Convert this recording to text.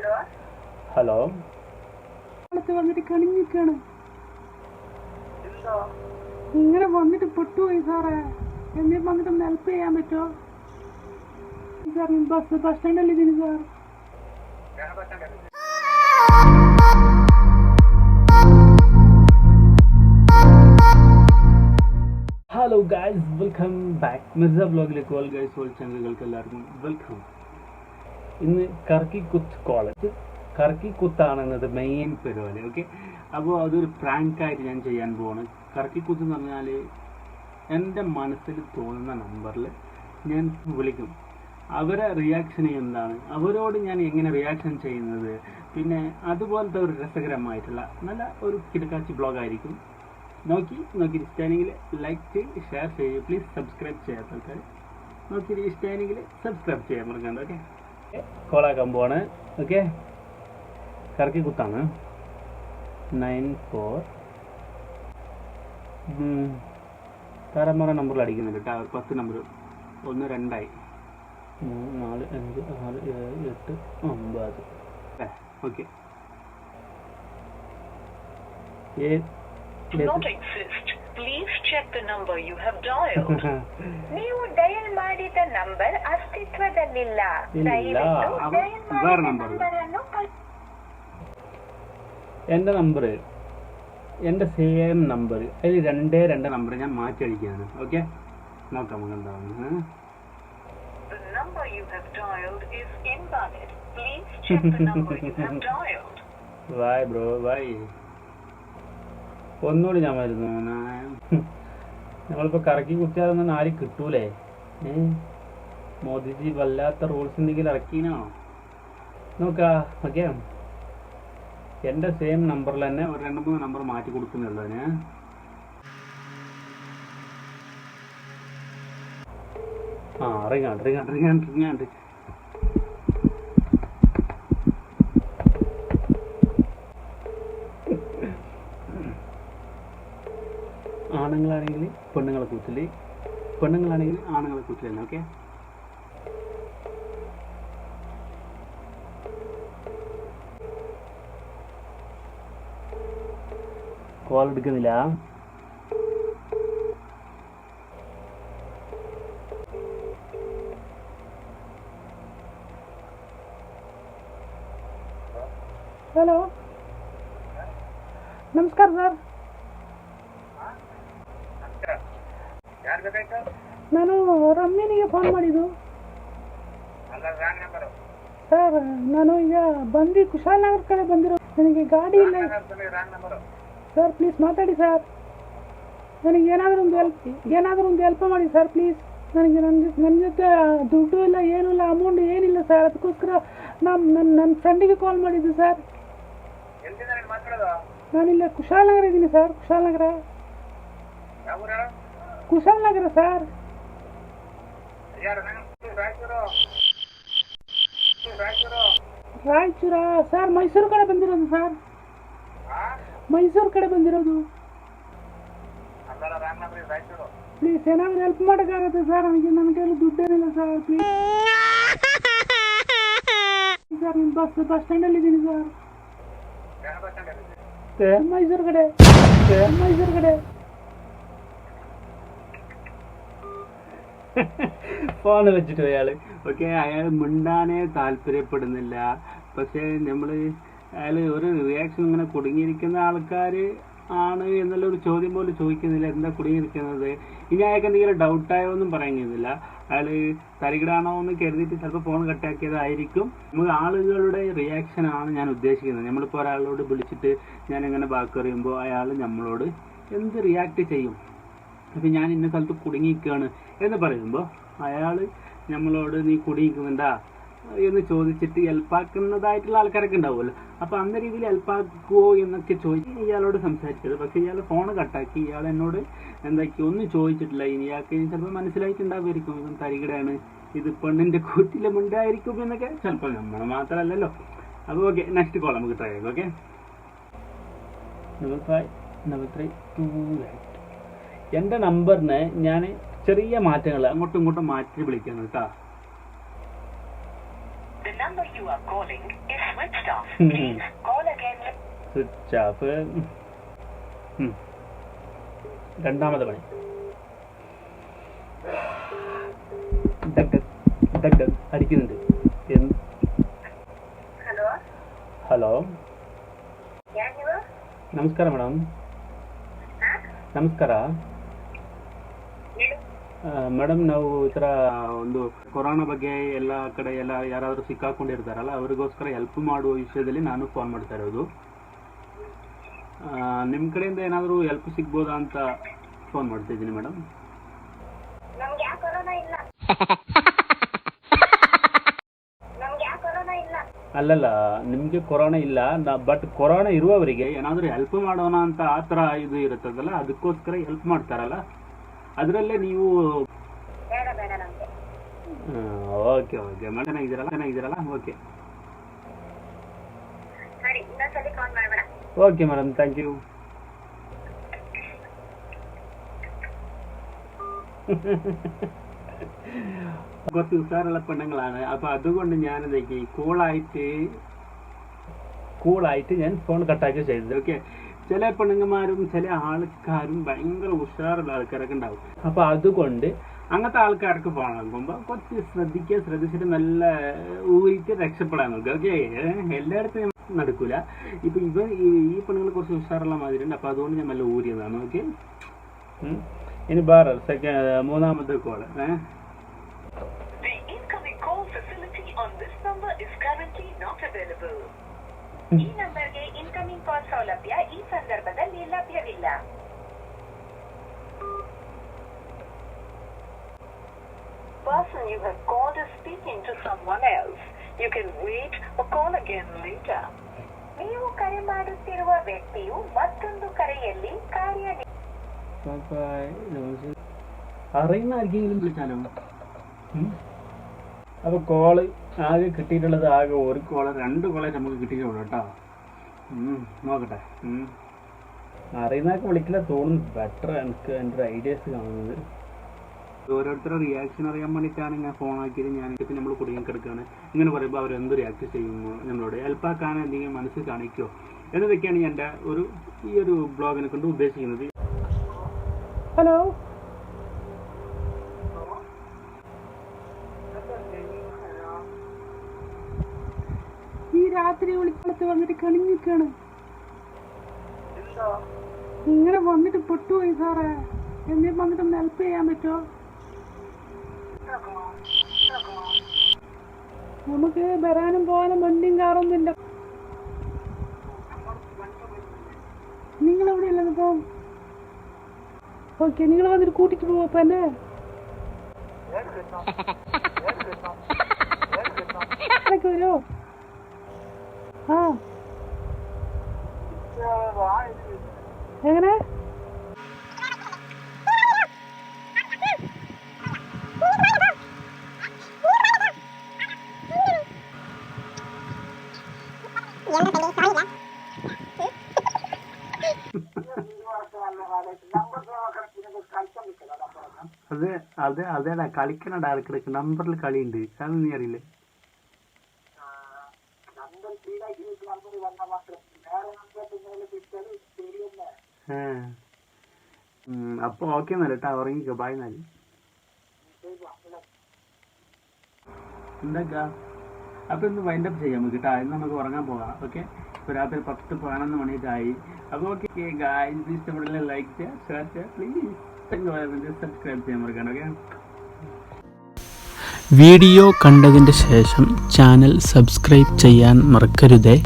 Hello വന്നിട്ട് കളിഞ്ഞിക്കാണ്. ഇങ്ങനെ വന്നിട്ട് പൊട്ടുപോയി സാറേ. എന്തെങ്കിലും വന്നിട്ട് ഒന്ന് ഹെൽപ്പ് ചെയ്യാൻ പറ്റുമോ സാർ? ബസ് സ്റ്റാൻഡല്ലേ ഇതിന് sir? Hello guys, welcome back Mirza വ്ലോഗിലേക്ക് ഓൾ ഗൈസ് ഓൾ ചാനലുകൾക്ക് എല്ലാവർക്കും വെൽക്കം. ഇന്ന് കർക്കിക്കുത്ത് കോളേജ്, കർക്കിക്കുത്താണ് ഇന്നത്തെ മെയിൻ പരിപാടി. ഓക്കെ, അപ്പോൾ അതൊരു പ്രാങ്കായിട്ട് ഞാൻ ചെയ്യാൻ പോവാണ്. കർക്കിക്കുത്ത് എന്ന് പറഞ്ഞാൽ എൻ്റെ മനസ്സിൽ തോന്നുന്ന നമ്പറിൽ ഞാൻ വിളിക്കും. അവരെ റിയാക്ഷൻ എന്താണ്, അവരോട് ഞാൻ എങ്ങനെ റിയാക്ഷൻ ചെയ്യുന്നത്, പിന്നെ അതുപോലത്തെ ഒരു രസകരമായിട്ടുള്ള നല്ല ഒരു കിടക്കാച്ചി ബ്ലോഗായിരിക്കും. നോക്കി ഇഷ്ടമാണെങ്കിൽ ലൈക്ക് ചെയ്ത് ഷെയർ ചെയ്യുക. പ്ലീസ് സബ്സ്ക്രൈബ് ചെയ്യാത്ത ആൾക്കാർ നോക്കി ഇഷ്ടമാണെങ്കിൽ സബ്സ്ക്രൈബ് ചെയ്യാൻ മറക്കണ്ട. ഓക്കെ, കോളാക്കാൻ പോവാണ്. ഓക്കെ, കർക്കിക്കുത്താണ് 94 താരന്മാരെ നമ്പറിൽ അടിക്കുന്നുണ്ട് കേട്ടോ. 10 നമ്പർ 1 2 ആയി 3 4 5 6 7 8 9. Okay, not exist. Please check the number you have dialed. ನೀವು ಡಯಲ್ ಮಾಡಿದ ನಂಬರ್ ಅಸ್ತಿತ್ವದಲ್ಲಿಲ್ಲ. വേറെ നമ്പർ. എൻ്റെ നമ്പർ, എൻ്റെ സെയിം നമ്പർ, അതിൽ 2 നമ്പർ ഞാൻ മാറ്റി അടിക്കുകയാണ്. ഓക്കെ, നോക്കാം നമുക്ക് എന്താണെന്ന്. The number you have dialed is invalid. Please check the number you have dialed. വായ് ബ്രോ വായ്. ഒന്നുകൂടി ഞാൻ വരുന്നു. നമ്മളിപ്പോൾ കറക്കി കുത്തിയാലൊന്നും ആരും കിട്ടൂലേ? മോദിജി വല്ലാത്ത റൂൾസ് എന്തെങ്കിലും ഇറക്കീനോ നോക്കാ. ഓക്കെ, എൻ്റെ സെയിം നമ്പറിൽ തന്നെ ഒരു 2-3 നമ്പർ മാറ്റി കൊടുക്കുന്നുള്ളൂ ഞാൻ. റിങ്ങാണ്ട് ആണുങ്ങളാണെങ്കിൽ പെണ്ണുങ്ങളെ കൂത്തില്, പെണ്ണുങ്ങളാണെങ്കിൽ ആണുങ്ങളെ കൂത്തില്ല. ഓക്കെ, കോൾ എടുക്കുന്നില്ല. ಹಲೋ, ನಮಸ್ಕಾರ ಸರ್. ನಾನು ರಮ್ಯನಿಗೆ ಫೋನ್ ಮಾಡಿದ್ದು ಸರ್. ನಾನು ಈಗ ಬಂದು ಕುಶಾಲನಗರ ಕಡೆ ಬಂದಿರೋ, ನನಗೆ ಗಾಡಿ ಇಲ್ಲ ಸರ್. ಪ್ಲೀಸ್ ಮಾತಾಡಿ ಸರ್. ನನಗೆ ಏನಾದರೂ ಒಂದು ಹೆಲ್ಪ್ ಮಾಡಿ ಸರ್ ಪ್ಲೀಸ್. ನನಗೆ ನನ್ನ ಜೊತೆ ದುಡ್ಡು ಇಲ್ಲ, ಏನೂ ಇಲ್ಲ, ಅಮೌಂಟ್ ಏನಿಲ್ಲ ಸರ್. ಅದಕ್ಕೋಸ್ಕರ ನನ್ನ ಫ್ರೆಂಡಿಗೆ ಕಾಲ್ ಮಾಡಿದ್ದು ಸರ್. ನಾನಿಲ್ಲ ಕುಶಾಲನಗರ ಇದ್ದೀನಿ sir. Kushalnagar sir. Raichur sir? Mysuru ಕಡೆ ಬಂದಿರೋದು ಸರ್. ಮೈಸೂರು ಕಡೆ ಬಂದಿರೋದು. ಪ್ಲೀಸ್ ಏನಾದರೂ ಹೆಲ್ಪ್ ಮಾಡೋಕ್ಕಾಗತ್ತೆ ಸರ್? ನನ್ನ ಕೈಯಲ್ಲಿ ದುಡ್ಡೇನಿಲ್ಲ ಸರ್. ಪ್ಲೀಸ್ ಸರ್, ನಿಮ್ಮ ಬಸ್ ಸ್ಟ್ಯಾಂಡಲ್ಲಿ ಇದ್ದೀನಿ ಸರ್. ಮೈಸೂರು ಕಡೆ. ഫോണ് വെച്ചിട്ട് അയാൾ. ഓക്കെ, അയാൾ മിണ്ടാനേ താല്പര്യപ്പെടുന്നില്ല. പക്ഷേ അയാൾ ഒരു റിയാക്ഷൻ ഇങ്ങനെ കുടുങ്ങിയിരിക്കുന്ന ആൾക്കാർ ആണ് എന്നുള്ളൊരു ചോദ്യം പോലും ചോദിക്കുന്നില്ല. എന്താ കുടുങ്ങിയിരിക്കുന്നത്, ഇനി അയാൾക്ക് എന്തെങ്കിലും ഡൗട്ടായോന്നും പറയുന്നില്ല. അയാൾ തരികിടാണോ എന്ന് കരുതിയിട്ട് ചിലപ്പോൾ ഫോൺ കട്ടാക്കിയതായിരിക്കും. നമുക്ക് ആളുകളുടെ റിയാക്ഷനാണ് ഞാൻ ഉദ്ദേശിക്കുന്നത്. നമ്മളിപ്പോൾ ഒരാളോട് വിളിച്ചിട്ട് ഞാനിങ്ങനെ ബാക്ക് പറയുമ്പോൾ അയാൾ നമ്മളോട് എന്ത് റിയാക്ട് ചെയ്യും. അപ്പം ഞാൻ ഇന്ന സ്ഥലത്ത് കുടുങ്ങിയിരിക്കുകയാണ് എന്ന് പറയുമ്പോൾ അയാൾ നമ്മളോട് നീ കുടുങ്ങിക്കുന്നുണ്ടാ എന്ന് ചോദിച്ചിട്ട് ഹെൽപ്പാക്കുന്നതായിട്ടുള്ള ആൾക്കാരൊക്കെ ഉണ്ടാവുമല്ലോ. അപ്പോൾ അന്ന രീതിയിൽ ഹെൽപ്പാക്കുമോ എന്നൊക്കെ ചോദിച്ച് ഇയാളോട് സംസാരിച്ചത്. പക്ഷേ ഇയാൾ ഫോൺ കട്ടാക്കി. ഇയാൾ എന്നോട് എന്താക്കി ഒന്നും ചോദിച്ചിട്ടില്ല. ഇനി ഇയാൾക്ക് ചിലപ്പോൾ മനസ്സിലായിട്ടുണ്ടാവുമായിരിക്കും ഇവൻ തരികിടയാണ്, ഇത് പെണ്ണിൻ്റെ കൂട്ടിലെ മുണ്ടായിരിക്കും എന്നൊക്കെ. ചിലപ്പോൾ നമ്മൾ മാത്രമല്ലല്ലോ. അപ്പോൾ ഓക്കെ, നെക്സ്റ്റ് കോൾ നമുക്ക് ട്രൈ ചെയ്യാം. ഓക്കെ, 5 എൻ്റെ നമ്പറിന് ഞാൻ ചെറിയ മാറ്റങ്ങൾ അങ്ങോട്ടും ഇങ്ങോട്ടും മാറ്റി വിളിക്കണം കേട്ടോ. The number you are calling is switched off. Please call again. Switch off. രണ്ടാമത്തെ പണി. അടിക്കുന്നുണ്ട്. ಹಲೋ, ನಮಸ್ಕಾರ ಮೇಡಮ್. ನಮಸ್ಕಾರ ಮೇಡಮ್, ನಾವು ಈ ಥರ ಒಂದು ಕೊರೋನಾ ಬಗ್ಗೆ ಎಲ್ಲ ಕಡೆ ಎಲ್ಲ ಯಾರಾದರೂ ಸಿಕ್ಕಾಕೊಂಡಿರ್ತಾರಲ್ಲ ಅವ್ರಿಗೋಸ್ಕರ ಹೆಲ್ಪ್ ಮಾಡುವ ವಿಷಯದಲ್ಲಿ ನಾನು ಫೋನ್ ಮಾಡ್ತಾ ಇರೋದು. ನಿಮ್ಮ ಕಡೆಯಿಂದ ಏನಾದರೂ ಹೆಲ್ಪ್ ಸಿಗ್ಬೋದಾ ಅಂತ ಫೋನ್ ಮಾಡ್ತಿದ್ದೀನಿ ಮೇಡಮ್. ಅಲ್ಲಲ್ಲ, ನಿಮಗೆ ಕೊರೋನಾ ಇಲ್ಲ, ಬಟ್ ಕೊರೋನಾ ಇರುವವರಿಗೆ ಏನಾದರೂ ಹೆಲ್ಪ್ ಮಾಡೋಣ ಅಂತ ಆ ಥರ ಇದು ಇರುತ್ತದಲ್ಲ, ಅದಕ್ಕೋಸ್ಕರ ಹೆಲ್ಪ್ ಮಾಡ್ತಾರಲ್ಲ, ಅದರಲ್ಲೇ ನೀವು. ಓಕೆ ಓಕೆ ಮೇಡಮ್, ಚೆನ್ನಾಗಿದ್ದೀರಲ್ಲ? Okay okay madam, thank you. കുറച്ച് ഉഷാറുള്ള പെണ്ണുങ്ങളാണ്. അപ്പൊ അതുകൊണ്ട് ഞാൻ എന്തൊക്കെ കൂളായിട്ട് ഞാൻ ഫോൺ കട്ടാക്കി ചെയ്തത്. ഓക്കെ, ചില പെണ്ണുങ്ങന്മാരും ചില ആൾക്കാരും ഭയങ്കര ഉഷാറുള്ള ആൾക്കാരൊക്കെ ഉണ്ടാവും. അപ്പൊ അതുകൊണ്ട് അങ്ങനത്തെ ആൾക്കാർക്ക് ഫോൺ നോക്കുമ്പോൾ കുറച്ച് ശ്രദ്ധിച്ചിട്ട് നല്ല ഊരിട്ട് രക്ഷപ്പെടാൻ നോക്കുക. ഓക്കെ, എല്ലായിടത്തും നടക്കൂല. ഇപ്പൊ ഈ പെണ്ണുങ്ങൾ കുറച്ച് ഉഷാറുള്ള മാതിരി ഉണ്ട്. അപ്പൊ അതുകൊണ്ട് ഞാൻ നല്ല ഊരിയതാണ്. ഓക്കെ, ഇനി വേറെ മൂന്നാമത്തെ കോള്. ಈ ನಂಬರ್ಗೆ ಇನ್ಕಮಿಂಗ್ ಕಾಲ್ ಸೌಲಭ್ಯ ಈ ಸಂದರ್ಭದಲ್ಲಿ ಲಭ್ಯವಿಲ್ಲ. Person you have called is speaking to someone else. You can wait or call again later. ನೀವು ಕರೆ ಮಾಡುತ್ತಿರುವ ವ್ಯಕ್ತಿಯು ಮತ್ತೊಂದು കരಯಲ್ಲಿ അറിയുന്ന ആർക്കെങ്കിലും വിളിച്ചാലോ? അപ്പൊ കോള് ആകെ കിട്ടിയിട്ടുള്ളത് ആകെ ഒരു കോള്, 2 കോളേ നമുക്ക് കിട്ടിയിട്ടുള്ളൂ കേട്ടോ. നോക്കട്ടെ, അറിയുന്നതൊക്കെ വിളിക്കില്ല തോന്നുന്നു. ബെറ്റർ എനിക്ക് എൻ്റെ ഒരു ഐഡിയാസ് കാണുന്നത്. ഓരോരുത്തരുടെ റിയാക്ഷൻ അറിയാൻ വേണ്ടിയിട്ടാണ് ഞാൻ ഫോൺ ആക്കിയത്. ഞാനിപ്പോൾ നമ്മൾ കുടുങ്ങിക്കിടക്കുകയാണ്. ഇങ്ങനെ പറയുമ്പോൾ അവരെന്ത് റിയാക്ട് ചെയ്യുമോ, നമ്മളോട് ഹെൽപ്പാക്കാൻ എന്തെങ്കിലും മനസ്സിൽ കാണിക്കുമോ എന്നതൊക്കെയാണ് എൻ്റെ ഈ ഒരു ബ്ലോഗിനെ കൊണ്ട് ഉദ്ദേശിക്കുന്നത്. ഹലോ, ഈ രാത്രി വിളിക്കാലത്ത് വന്നിട്ട് കളിഞ്ഞിക്കാണ്. ഇങ്ങനെ വന്നിട്ട് പൊട്ടുപോയി സാറേ. എന്തെങ്കിലും വന്നിട്ടൊന്ന് ഹെൽപ്പ് ചെയ്യാൻ പറ്റുമോ? നമുക്ക് വരാനും പോകാനും വണ്ടിയും കാറൊന്നും ഇല്ല. നിങ്ങളെവിടെയല്ലേ ഇപ്പം? ഓക്കെ, നിങ്ങൾ വന്നിട്ട് കൂട്ടിട്ട് പോവാ. അപ്പൊ എന്നെ വരുമോ? ആ, എങ്ങനെ? അതേടാ കളിക്കണടാ, ഇടക്കിടക്ക് നമ്പറിൽ കളിയുണ്ട്. അതൊന്നും നീ അറിയില്ലേ? അപ്പൊ ഓക്കെ എന്നല്ല കേട്ടാ, ഉറങ്ങിക്കോ. ബായ് എന്നാല്. എന്താ അപ്പൊ ഇന്ന് വൈൻഡ് അപ്പ് ചെയ്യാം നമുക്ക് കേട്ടാ. ഇന്ന് നമുക്ക് ഉറങ്ങാൻ പോകാം. ഓക്കെ, ഇപ്പൊ രാത്രി 10-11 മണിയായി. അപ്പൊ ഓക്കെ ഗായ്സ്, ഇഷ്ടപ്പെടില്ല ലൈക്ക് ചെയ്യുക, ഷെയർ ചെയ്യുക, പ്ലീസ് സബ്സ്ക്രൈബ് ചെയ്യാൻ മറക്കണം. ഓക്കെ, വീഡിയോ കണ്ടതിന് ശേഷം ചാനൽ സബ്സ്ക്രൈബ് ചെയ്യാൻ മറക്കരുതേ.